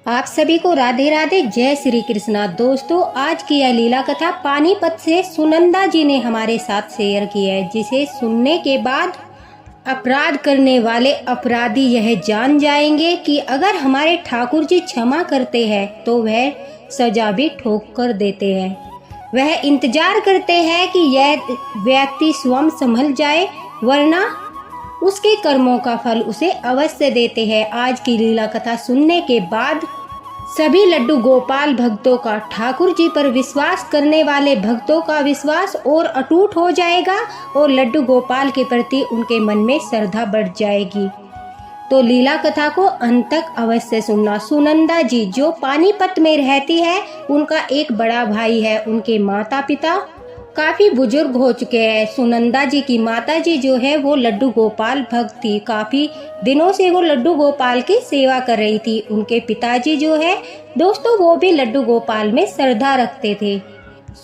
आप सभी को राधे राधे, जय श्री कृष्णा। दोस्तों, आज की यह लीला कथा पानीपत से सुनंदा जी ने हमारे साथ शेयर की है, जिसे सुनने के बाद अपराध करने वाले अपराधी यह जान जाएंगे कि अगर हमारे ठाकुर जी क्षमा करते हैं तो वह सजा भी ठोक कर देते हैं। वह इंतजार करते हैं कि यह व्यक्ति स्वयं संभल जाए, वरना उसके कर्मों का फल उसे अवश्य देते हैं। आज की लीला कथा सुनने के बाद सभी लड्डू गोपाल भक्तों का ठाकुर जी पर विश्वास करने वाले भक्तों का विश्वास और अटूट हो जाएगा और लड्डू गोपाल के प्रति उनके मन में श्रद्धा बढ़ जाएगी। तो लीला कथा को अंत तक अवश्य सुनना। सुनंदा जी जो पानीपत में रहती है, उनका एक बड़ा भाई है। उनके माता पिता काफी बुजुर्ग हो चुके हैं। सुनंदा जी की माता जी जो है वो लड्डू गोपाल भक्त थी। काफी दिनों से वो लड्डू गोपाल की सेवा कर रही थी। उनके पिताजी जो है दोस्तों, वो भी लड्डू गोपाल में श्रद्धा रखते थे।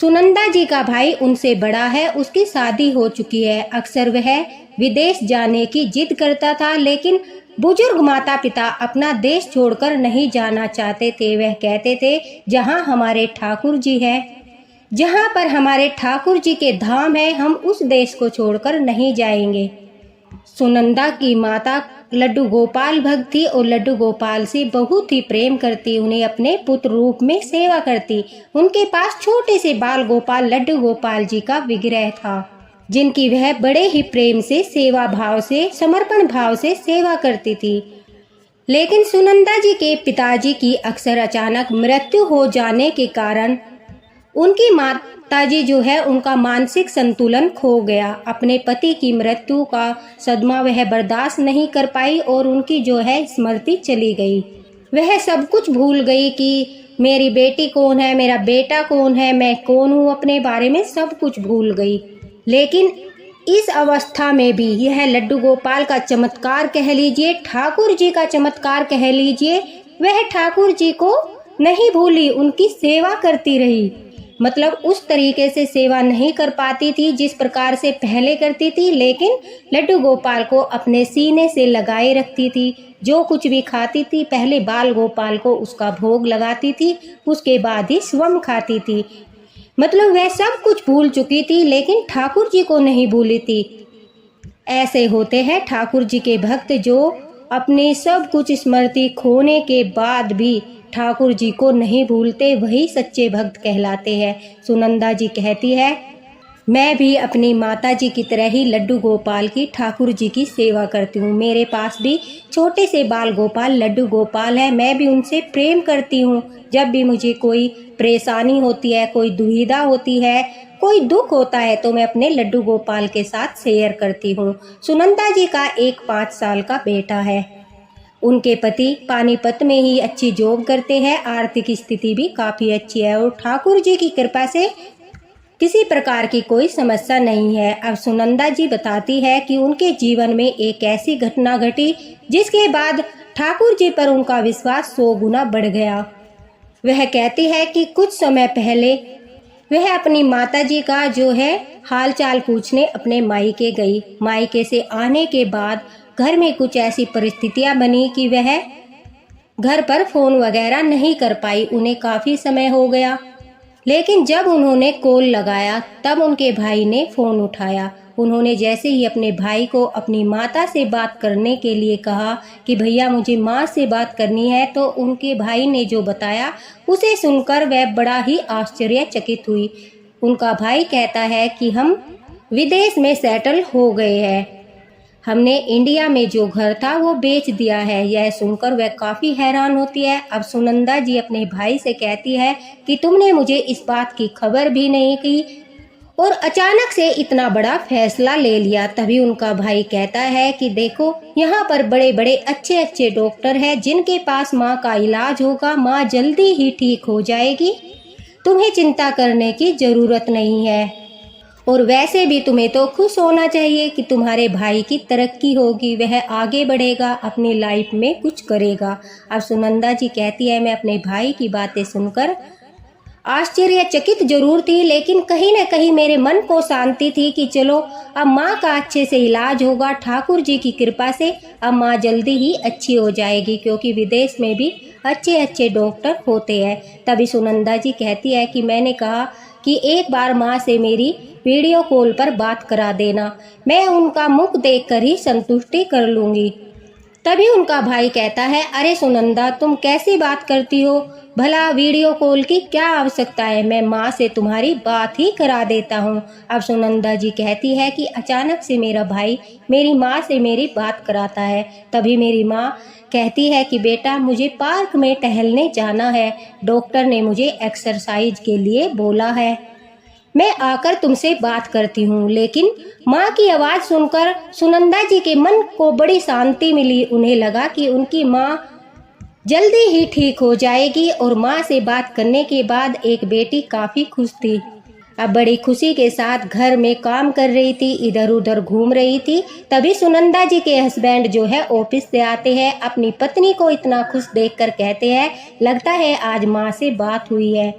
सुनंदा जी का भाई उनसे बड़ा है, उसकी शादी हो चुकी है। अक्सर वह विदेश जाने की जिद करता था, लेकिन बुजुर्ग माता पिता अपना देश छोड़कर नहीं जाना चाहते थे। वह कहते थे, जहाँ हमारे ठाकुर जी है, जहाँ पर हमारे ठाकुर जी के धाम है, हम उस देश को छोड़कर नहीं जाएंगे। सुनंदा की माता लड्डू गोपाल भक्त थी और लड्डू गोपाल से बहुत ही प्रेम करती, उन्हें अपने पुत्र रूप में सेवा करती। उनके पास छोटे से बाल गोपाल लड्डू गोपाल जी का विग्रह था, जिनकी वह बड़े ही प्रेम से, सेवा भाव से, समर्पण भाव से सेवा करती थी। लेकिन सुनंदा जी के पिताजी की अक्सर अचानक मृत्यु हो जाने के कारण उनकी माताजी जो है उनका मानसिक संतुलन खो गया। अपने पति की मृत्यु का सदमा वह बर्दाश्त नहीं कर पाई और उनकी जो है स्मृति चली गई। वह सब कुछ भूल गई कि मेरी बेटी कौन है, मेरा बेटा कौन है, मैं कौन हूँ, अपने बारे में सब कुछ भूल गई। लेकिन इस अवस्था में भी यह लड्डू गोपाल का चमत्कार कह लीजिए, ठाकुर जी का चमत्कार कह लीजिए, वह ठाकुर जी को नहीं भूली, उनकी सेवा करती रही। मतलब उस तरीके से सेवा नहीं कर पाती थी जिस प्रकार से पहले करती थी, लेकिन लड्डू गोपाल को अपने सीने से लगाए रखती थी। जो कुछ भी खाती थी पहले बाल गोपाल को उसका भोग लगाती थी, उसके बाद ही स्वयं खाती थी। मतलब वह सब कुछ भूल चुकी थी, लेकिन ठाकुर जी को नहीं भूली थी। ऐसे होते हैं ठाकुर जी के भक्त जो अपने सब कुछ स्मृति खोने के बाद भी ठाकुर जी को नहीं भूलते, वही सच्चे भक्त कहलाते हैं। सुनंदा जी कहती है, मैं भी अपनी माता जी की तरह ही लड्डू गोपाल की, ठाकुर जी की सेवा करती हूँ। मेरे पास भी छोटे से बाल गोपाल लड्डू गोपाल है, मैं भी उनसे प्रेम करती हूँ। जब भी मुझे कोई परेशानी होती है, कोई दुविधा होती है, कोई दुख होता है, तो मैं अपने लड्डू गोपाल के साथ शेयर करती हूँ। सुनंदा जी का एक 5 साल का बेटा है। उनके पति पानीपत में ही अच्छी जॉब करते हैं, आर्थिक स्थिति भी काफ़ी अच्छी है और ठाकुर जी की कृपा से किसी प्रकार की कोई समस्या नहीं है। अब सुनंदा जी बताती है कि उनके जीवन में एक ऐसी घटना घटी जिसके बाद ठाकुर जी पर उनका विश्वास 100 गुना बढ़ गया। वह कहती है कि कुछ समय पहले वह अपनी माताजी का जो है हाल चाल पूछने अपने मायके गई। मायके से आने के बाद घर में कुछ ऐसी परिस्थितियां बनी कि वह घर पर फ़ोन वगैरह नहीं कर पाई। उन्हें काफ़ी समय हो गया, लेकिन जब उन्होंने कॉल लगाया तब उनके भाई ने फ़ोन उठाया। उन्होंने जैसे ही अपने भाई को अपनी माता से बात करने के लिए कहा कि भैया मुझे माँ से बात करनी है, तो उनके भाई ने जो बताया उसे सुनकर वह बड़ा ही आश्चर्यचकित हुई। उनका भाई कहता है कि हम विदेश में सेटल हो गए हैं, हमने इंडिया में जो घर था वो बेच दिया है। यह सुनकर वह काफ़ी हैरान होती है। अब सुनंदा जी अपने भाई से कहती है कि तुमने मुझे इस बात की खबर भी नहीं की और अचानक से इतना बड़ा फैसला ले लिया। तभी उनका भाई कहता है कि देखो, यहाँ पर बड़े बड़े अच्छे अच्छे डॉक्टर हैं जिनके पास माँ का इलाज होगा, माँ जल्दी ही ठीक हो जाएगी, तुम्हें चिंता करने की ज़रूरत नहीं है। और वैसे भी तुम्हें तो खुश होना चाहिए कि तुम्हारे भाई की तरक्की होगी, वह आगे बढ़ेगा, अपनी लाइफ में कुछ करेगा। अब सुनंदा जी कहती है, मैं अपने भाई की बातें सुनकर आश्चर्यचकित जरूर थी, लेकिन कहीं न कहीं मेरे मन को शांति थी कि चलो अब माँ का अच्छे से इलाज होगा। ठाकुर जी की कृपा से अब माँ जल्दी ही अच्छी हो जाएगी, क्योंकि विदेश में भी अच्छे अच्छे डॉक्टर होते हैं। तभी सुनंदा जी कहती है कि मैंने कहा कि एक बार माँ से मेरी वीडियो कॉल पर बात करा देना, मैं उनका मुख देखकर ही संतुष्टि कर लूँगी। तभी उनका भाई कहता है, अरे सुनंदा, तुम कैसी बात करती हो, भला वीडियो कॉल की क्या आवश्यकता है, मैं माँ से तुम्हारी बात ही करा देता हूँ। अब सुनंदा जी कहती है कि अचानक से मेरा भाई मेरी माँ से मेरी बात कराता है। तभी मेरी माँ कहती है कि बेटा, मुझे पार्क में टहलने जाना है, डॉक्टर ने मुझे एक्सरसाइज के लिए बोला है, मैं आकर तुमसे बात करती हूँ। लेकिन माँ की आवाज़ सुनकर सुनंदा जी के मन को बड़ी शांति मिली। उन्हें लगा कि उनकी माँ जल्दी ही ठीक हो जाएगी और माँ से बात करने के बाद एक बेटी काफ़ी खुश थी। अब बड़ी खुशी के साथ घर में काम कर रही थी, इधर उधर घूम रही थी। तभी सुनंदा जी के हस्बैंड जो है ऑफिस से आते हैं, अपनी पत्नी को इतना खुश देखकर कहते हैं, लगता है आज माँ से बात हुई है।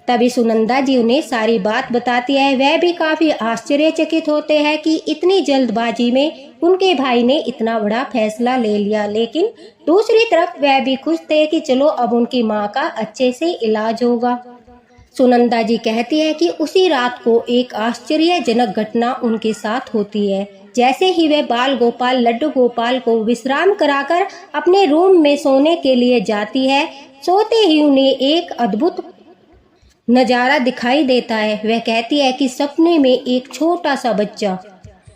तभी सुनंदा जी उन्हें सारी बात बताती है। वह भी काफ़ी आश्चर्यचकित होते हैं कि इतनी जल्दबाजी में उनके भाई ने इतना बड़ा फैसला ले लिया, लेकिन दूसरी तरफ वह भी खुश थे कि चलो अब उनकी माँ का अच्छे से इलाज होगा। सुनंदा जी कहती है कि उसी रात को एक आश्चर्यजनक घटना उनके साथ होती है। जैसे ही वह बाल गोपाल लड्डू गोपाल को विश्राम कराकर अपने रूम में सोने के लिए जाती है, सोते ही उन्हें एक अद्भुत नज़ारा दिखाई देता है। वह कहती है कि सपने में एक छोटा सा बच्चा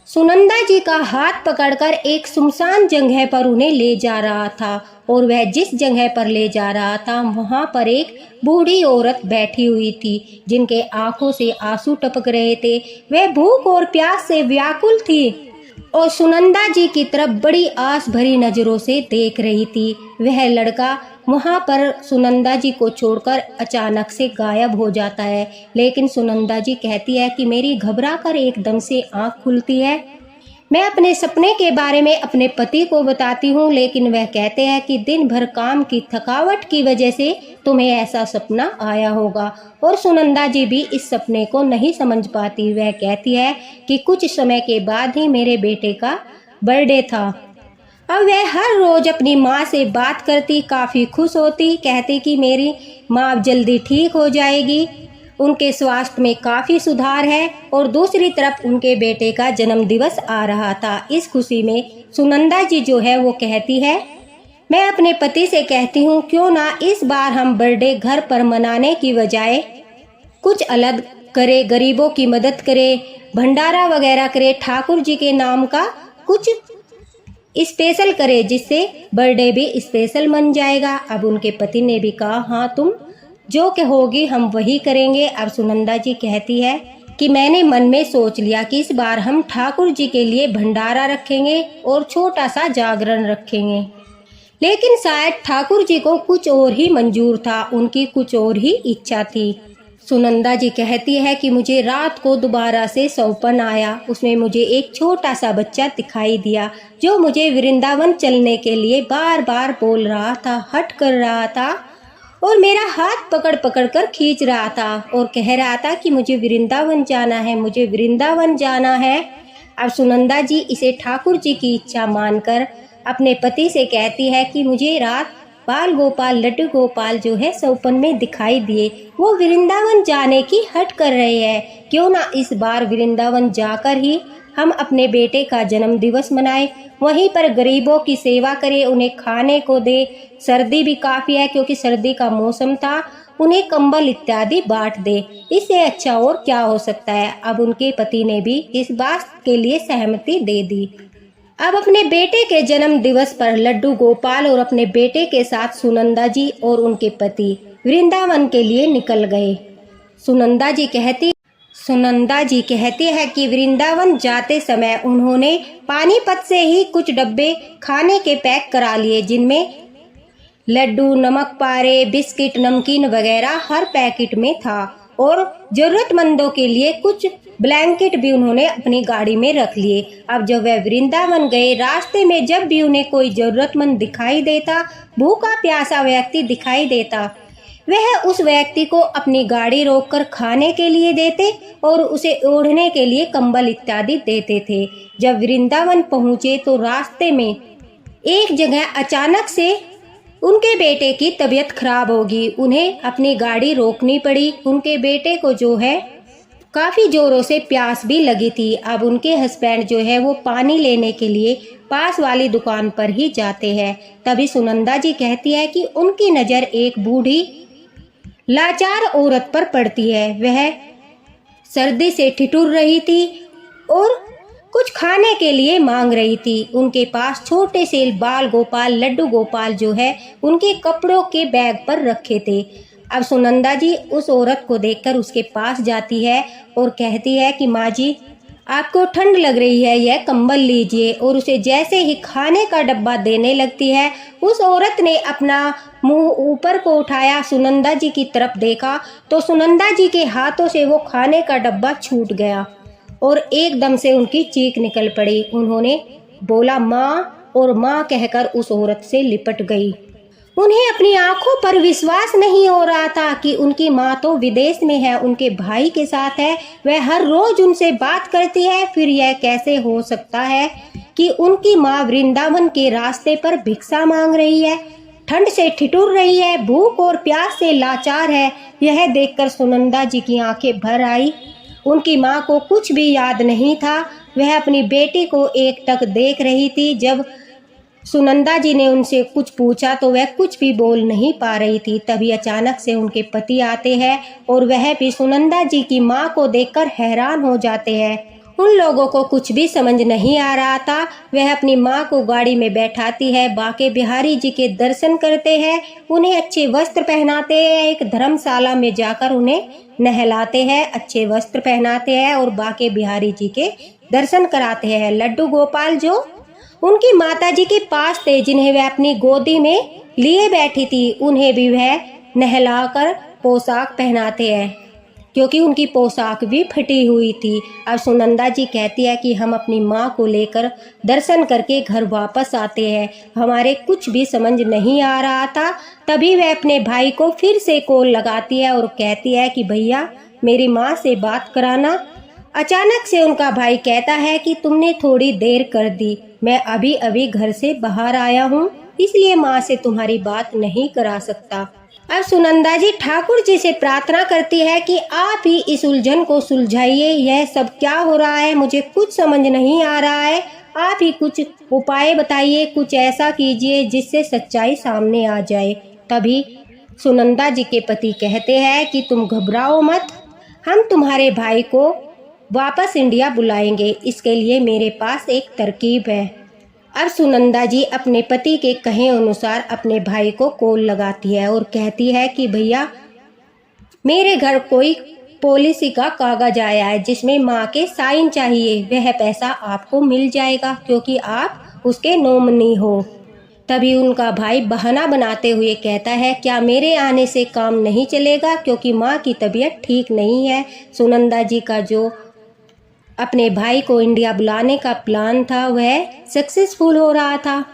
सुनंदा जी का हाथ पकड़कर एक सुनसान जगह पर उन्हें ले जा रहा था, और वह जिस जगह पर ले जा रहा था वहां पर एक बूढ़ी औरत बैठी हुई थी, जिनके आंखों से आंसू टपक रहे थे। वह भूख और प्यास से व्याकुल थी और सुनंदा जी की तरफ बड़ी आस भरी नजरों से देख रही थी। वह लड़का वहां पर सुनंदा जी को छोड़कर अचानक से गायब हो जाता है, लेकिन सुनंदा जी कहती है कि मेरी घबराकर एकदम से आंख खुलती है। मैं अपने सपने के बारे में अपने पति को बताती हूँ, लेकिन वह कहते हैं कि दिन भर काम की थकावट की वजह से तुम्हें ऐसा सपना आया होगा। और सुनंदा जी भी इस सपने को नहीं समझ पाती। वह कहती है कि कुछ समय के बाद ही मेरे बेटे का बर्थडे था। अब वह हर रोज अपनी माँ से बात करती, काफ़ी खुश होती, कहती कि मेरी माँ अब जल्दी ठीक हो जाएगी, उनके स्वास्थ्य में काफ़ी सुधार है। और दूसरी तरफ उनके बेटे का जन्मदिवस आ रहा था। इस खुशी में सुनंदा जी जो है वो कहती है, मैं अपने पति से कहती हूँ क्यों ना इस बार हम बर्थडे घर पर मनाने की बजाय कुछ अलग करे, गरीबों की मदद करे, भंडारा वगैरह करे, ठाकुर जी के नाम का कुछ स्पेशल करे, जिससे बर्थडे भी स्पेशल बन जाएगा। अब उनके पति ने भी कहा, हाँ तुम जो कहोगी हम वही करेंगे। अब सुनंदा जी कहती है कि मैंने मन में सोच लिया कि इस बार हम ठाकुर जी के लिए भंडारा रखेंगे और छोटा सा जागरण रखेंगे। लेकिन शायद ठाकुर जी को कुछ और ही मंजूर था, उनकी कुछ और ही इच्छा थी। सुनंदा जी कहती है कि मुझे रात को दोबारा से सपना आया, उसमें मुझे एक छोटा सा बच्चा दिखाई दिया जो मुझे वृंदावन चलने के लिए बार बार बोल रहा था, हट कर रहा था और मेरा हाथ पकड़ पकड़ कर खींच रहा था और कह रहा था कि मुझे वृंदावन जाना है, मुझे वृंदावन जाना है। अब सुनंदा जी इसे ठाकुर जी की इच्छा मानकर अपने पति से कहती है कि मुझे रात बाल गोपाल लड्डू गोपाल जो है सपन में दिखाई दिए, वो वृंदावन जाने की हट कर रहे हैं, क्यों ना इस बार वृंदावन जाकर ही हम अपने बेटे का जन्म दिवस मनाएं, वहीं पर गरीबों की सेवा करें, उन्हें खाने को दे। सर्दी भी काफ़ी है क्योंकि सर्दी का मौसम था, उन्हें कंबल इत्यादि बांट दे, इससे अच्छा और क्या हो सकता है। अब उनके पति ने भी इस बात के लिए सहमति दे दी। अब अपने बेटे के जन्म दिवस पर लड्डू गोपाल और अपने बेटे के साथ सुनंदा जी और उनके पति वृंदावन के लिए निकल गए। सुनंदा जी कहती है कि वृंदावन जाते समय उन्होंने पानीपत से ही कुछ डब्बे खाने के पैक करा लिए, जिनमें लड्डू, नमक पारे, बिस्किट, नमकीन वगैरह हर पैकेट में था और जरूरतमंदों के लिए कुछ ब्लैंकेट भी उन्होंने अपनी गाड़ी में रख लिए। अब जब वह वृंदावन गए, रास्ते में जब भी उन्हें कोई जरूरतमंद दिखाई देता, भूखा प्यासा व्यक्ति दिखाई देता, वह उस व्यक्ति को अपनी गाड़ी रोककर खाने के लिए देते और उसे ओढ़ने के लिए कंबल इत्यादि देते थे। जब वृंदावन पहुँचे तो रास्ते में एक जगह अचानक से उनके बेटे की तबीयत खराब होगी। उन्हें अपनी गाड़ी रोकनी पड़ी। उनके बेटे को जो है काफ़ी ज़ोरों से प्यास भी लगी थी। अब उनके हस्बैंड जो है वो पानी लेने के लिए पास वाली दुकान पर ही जाते हैं। तभी सुनंदा जी कहती है कि उनकी नज़र एक बूढ़ी लाचार औरत पर पड़ती है। वह सर्दी से ठिठुर रही थी और कुछ खाने के लिए मांग रही थी। उनके पास छोटे से बाल गोपाल लड्डू गोपाल जो है उनके कपड़ों के बैग पर रखे थे। अब सुनंदा जी उस औरत को देखकर उसके पास जाती है और कहती है कि माँ जी, आपको ठंड लग रही है, यह कंबल लीजिए। और उसे जैसे ही खाने का डब्बा देने लगती है, उस औरत ने अपना मुंह ऊपर को उठाया, सुनंदा जी की तरफ देखा तो सुनंदा जी के हाथों से वो खाने का डब्बा छूट गया और एकदम से उनकी चीख निकल पड़ी। उन्होंने बोला माँ, और माँ कहकर उस औरत से लिपट गई। उन्हें अपनी आंखों पर विश्वास नहीं हो रहा था कि उनकी माँ तो विदेश में है, उनके भाई के साथ है, वह हर रोज उनसे बात करती है। फिर यह कैसे हो सकता है कि उनकी माँ वृंदावन के रास्ते पर भिक्षा मांग रही है, ठंड से ठिठुर रही है, भूख और प्यास से लाचार है। यह देखकर सुनंदा जी की आंखें भर आई। उनकी माँ को कुछ भी याद नहीं था। वह अपनी बेटी को एकटक देख रही थी। जब सुनंदा जी ने उनसे कुछ पूछा तो वह कुछ भी बोल नहीं पा रही थी। तभी अचानक से उनके पति आते हैं और वह भी सुनंदा जी की माँ को देखकर हैरान हो जाते हैं। उन लोगों को कुछ भी समझ नहीं आ रहा था। वह अपनी माँ को गाड़ी में बैठाती है, बांके बिहारी जी के दर्शन करते हैं, उन्हें अच्छे वस्त्र पहनाते हैं, एक धर्मशाला में जाकर उन्हें नहलाते हैं, अच्छे वस्त्र पहनाते हैं और बांके बिहारी जी के दर्शन कराते हैं। लड्डू गोपाल जो उनकी माता जी के पास थे, जिन्हें वह अपनी गोदी में लिए बैठी थी, उन्हें भी वह नहलाकर पोशाक पहनाते हैं, क्योंकि उनकी पोशाक भी फटी हुई थी। अब सुनंदा जी कहती है कि हम अपनी माँ को लेकर दर्शन करके घर वापस आते हैं, हमारे कुछ भी समझ नहीं आ रहा था। तभी वह अपने भाई को फिर से कॉल लगाती है और कहती है कि भैया मेरी माँ से बात कराना। अचानक से उनका भाई कहता है कि तुमने थोड़ी देर कर दी, मैं अभी अभी घर से बाहर आया हूँ, इसलिए माँ से तुम्हारी बात नहीं करा सकता। अब सुनंदा जी ठाकुर जी से प्रार्थना करती है कि आप ही इस उलझन को सुलझाइए, यह सब क्या हो रहा है, मुझे कुछ समझ नहीं आ रहा है, आप ही कुछ उपाय बताइए, कुछ ऐसा कीजिए जिससे सच्चाई सामने आ जाए। तभी सुनंदा जी के पति कहते हैं कि तुम घबराओ मत, हम तुम्हारे भाई को वापस इंडिया बुलाएंगे, इसके लिए मेरे पास एक तरकीब है। अब सुनंदा जी अपने पति के कहे अनुसार अपने भाई को कॉल लगाती है और कहती है कि भैया मेरे घर कोई पॉलिसी का कागज आया है जिसमें माँ के साइन चाहिए, वह पैसा आपको मिल जाएगा क्योंकि आप उसके नॉमिनी हो। तभी उनका भाई बहाना बनाते हुए कहता है क्या मेरे आने से काम नहीं चलेगा, क्योंकि माँ की तबीयत ठीक नहीं है। सुनंदा जी का जो अपने भाई को इंडिया बुलाने का प्लान था वह सक्सेसफुल हो रहा था।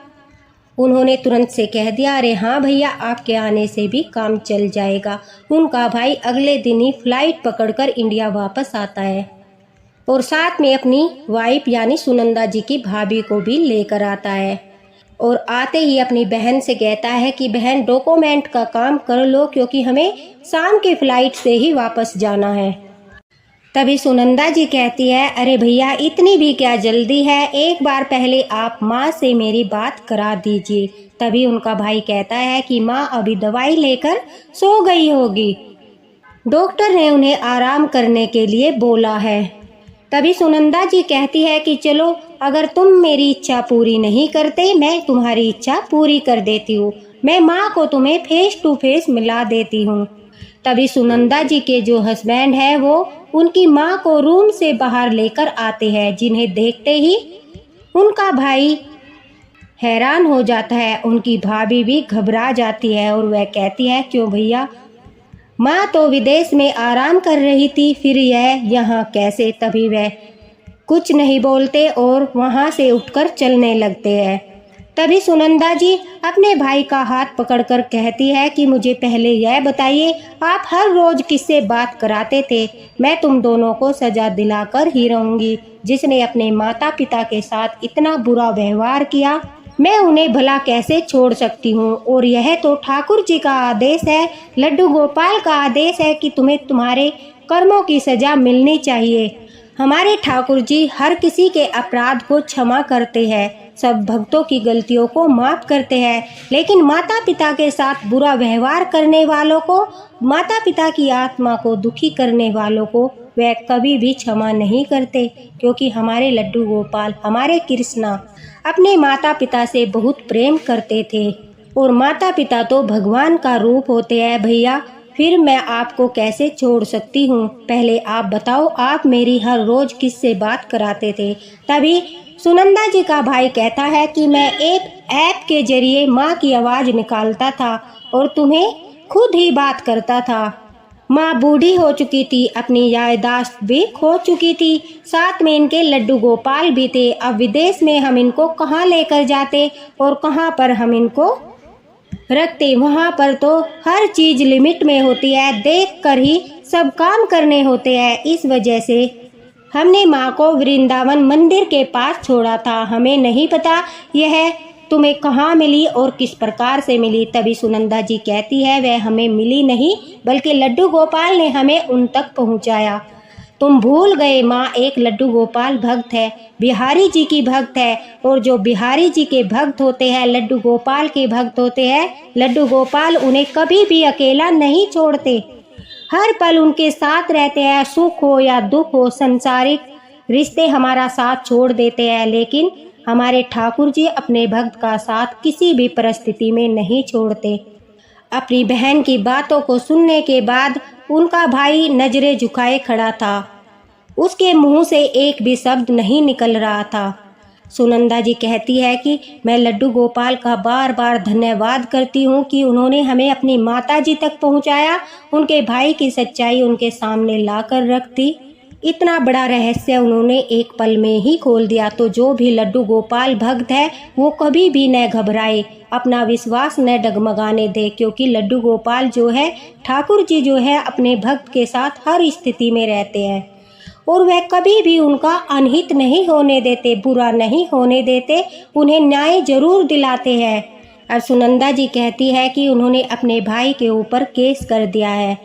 उन्होंने तुरंत से कह दिया अरे हाँ भैया आपके आने से भी काम चल जाएगा। उनका भाई अगले दिन ही फ्लाइट पकड़कर इंडिया वापस आता है और साथ में अपनी वाइफ यानी सुनंदा जी की भाभी को भी लेकर आता है और आते ही अपनी बहन से कहता है कि बहन डॉक्यूमेंट का काम कर लो क्योंकि हमें शाम की फ्लाइट से ही वापस जाना है। तभी सुनंदा जी कहती है अरे भैया इतनी भी क्या जल्दी है, एक बार पहले आप माँ से मेरी बात करा दीजिए। तभी उनका भाई कहता है कि माँ अभी दवाई लेकर सो गई होगी, डॉक्टर ने उन्हें आराम करने के लिए बोला है। तभी सुनंदा जी कहती है कि चलो अगर तुम मेरी इच्छा पूरी नहीं करते मैं तुम्हारी इच्छा पूरी कर देती हूँ, मैं माँ को तुम्हें फेस टू फेस मिला देती हूँ। तभी सुनंदा जी के जो हस्बैंड है वो उनकी माँ को रूम से बाहर लेकर आते हैं, जिन्हें देखते ही उनका भाई हैरान हो जाता है। उनकी भाभी भी घबरा जाती है और वह कहती है क्यों भैया, माँ तो विदेश में आराम कर रही थी, फिर यह यहाँ कैसे। तभी वह कुछ नहीं बोलते और वहाँ से उठकर चलने लगते हैं। तभी सुनंदा जी अपने भाई का हाथ पकड़कर कहती है कि मुझे पहले यह बताइए, आप हर रोज किससे बात कराते थे? मैं तुम दोनों को सजा दिलाकर ही रहूंगी। जिसने अपने माता पिता के साथ इतना बुरा व्यवहार किया, मैं उन्हें भला कैसे छोड़ सकती हूँ? और यह तो ठाकुर जी का आदेश है, लड्डू गोपाल का आदेश है कि तुम्हें तुम्हारे कर्मों की सजा मिलनी चाहिए। हमारे ठाकुर जी हर किसी के अपराध को क्षमा करते हैं, सब भक्तों की गलतियों को माफ करते हैं, लेकिन माता पिता के साथ बुरा व्यवहार करने वालों को, माता पिता की आत्मा को दुखी करने वालों को वह कभी भी क्षमा नहीं करते। क्योंकि हमारे लड्डू गोपाल, हमारे कृष्णा अपने माता पिता से बहुत प्रेम करते थे, और माता पिता तो भगवान का रूप होते हैं भैया। फिर मैं आपको कैसे छोड़ सकती हूँ? पहले आप बताओ, आप मेरी हर रोज किससे बात कराते थे? तभी सुनंदा जी का भाई कहता है कि मैं एक ऐप के जरिए माँ की आवाज़ निकालता था और तुम्हें खुद ही बात करता था। माँ बूढ़ी हो चुकी थी, अपनी याददाश्त भी खो चुकी थी, साथ में इनके लड्डू गोपाल भी थे। अब विदेश में हम इनको कहाँ लेकर जाते और कहाँ पर हम इनको रखते? वहाँ पर तो हर चीज़ लिमिट में होती है, देख कर ही सब काम करने होते हैं। इस वजह से हमने माँ को वृंदावन मंदिर के पास छोड़ा था। हमें नहीं पता यह तुम्हें कहाँ मिली और किस प्रकार से मिली। तभी सुनंदा जी कहती है, वह हमें मिली नहीं, बल्कि लड्डू गोपाल ने हमें उन तक पहुँचाया। तुम भूल गए, माँ एक लड्डू गोपाल भक्त है, बिहारी जी की भक्त है, और जो बिहारी जी के भक्त होते हैं, लड्डू गोपाल के भक्त होते हैं, लड्डू गोपाल उन्हें कभी भी अकेला नहीं छोड़ते, हर पल उनके साथ रहते हैं। सुख हो या दुख हो, संसारिक रिश्ते हमारा साथ छोड़ देते हैं, लेकिन हमारे ठाकुर जी अपने भक्त का साथ किसी भी परिस्थिति में नहीं छोड़ते। अपनी बहन की बातों को सुनने के बाद उनका भाई नजरें झुकाए खड़ा था, उसके मुंह से एक भी शब्द नहीं निकल रहा था। सुनंदा जी कहती है कि मैं लड्डू गोपाल का बार बार धन्यवाद करती हूँ कि उन्होंने हमें अपनी माता जी तक पहुँचाया, उनके भाई की सच्चाई उनके सामने लाकर रख दी। इतना बड़ा रहस्य उन्होंने एक पल में ही खोल दिया। तो जो भी लड्डू गोपाल भक्त है वो कभी भी न घबराए, अपना विश्वास न डगमगाने दे, क्योंकि लड्डू गोपाल जो है, ठाकुर जी जो है, अपने भक्त के साथ हर स्थिति में रहते हैं और वह कभी भी उनका अनहित नहीं होने देते, बुरा नहीं होने देते, उन्हें न्याय जरूर दिलाते हैं। अब सुनंदा जी कहती है कि उन्होंने अपने भाई के ऊपर केस कर दिया है,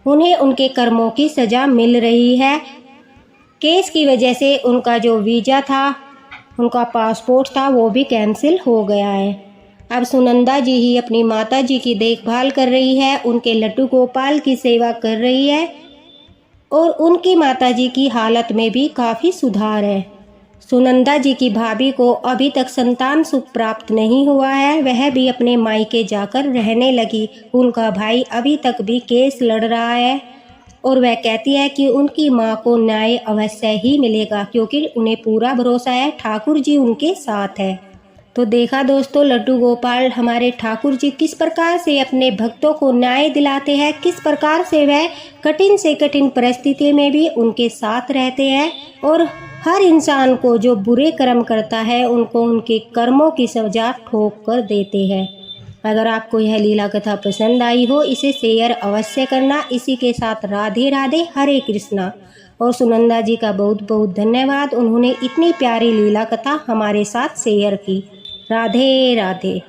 उन्हें उनके कर्मों की सज़ा मिल रही है। केस की वजह से उनका जो वीज़ा था, उनका पासपोर्ट था, वो भी कैंसिल हो गया है। अब सुनंदा जी ही अपनी माता जी की देखभाल कर रही है, उनके लड्डू गोपाल की सेवा कर रही है, और उनकी माताजी की हालत में भी काफ़ी सुधार है। सुनंदा जी की भाभी को अभी तक संतान सुख प्राप्त नहीं हुआ है, वह भी अपने मायके जाकर रहने लगी। उनका भाई अभी तक भी केस लड़ रहा है और वह कहती है कि उनकी मां को न्याय अवश्य ही मिलेगा, क्योंकि उन्हें पूरा भरोसा है, ठाकुर जी उनके साथ है। तो देखा दोस्तों, लड्डू गोपाल हमारे ठाकुर जी किस प्रकार से अपने भक्तों को न्याय दिलाते हैं, किस प्रकार से वह कठिन से कठिन परिस्थिति में भी उनके साथ रहते हैं, और हर इंसान को जो बुरे कर्म करता है उनको उनके कर्मों की सजा ठोक कर देते हैं। अगर आपको यह लीला कथा पसंद आई हो, इसे शेयर अवश्य करना। इसी के साथ राधे राधे, हरे कृष्णा। और सुनंदा जी का बहुत बहुत धन्यवाद, उन्होंने इतनी प्यारी लीला कथा हमारे साथ शेयर की। राधे राधे।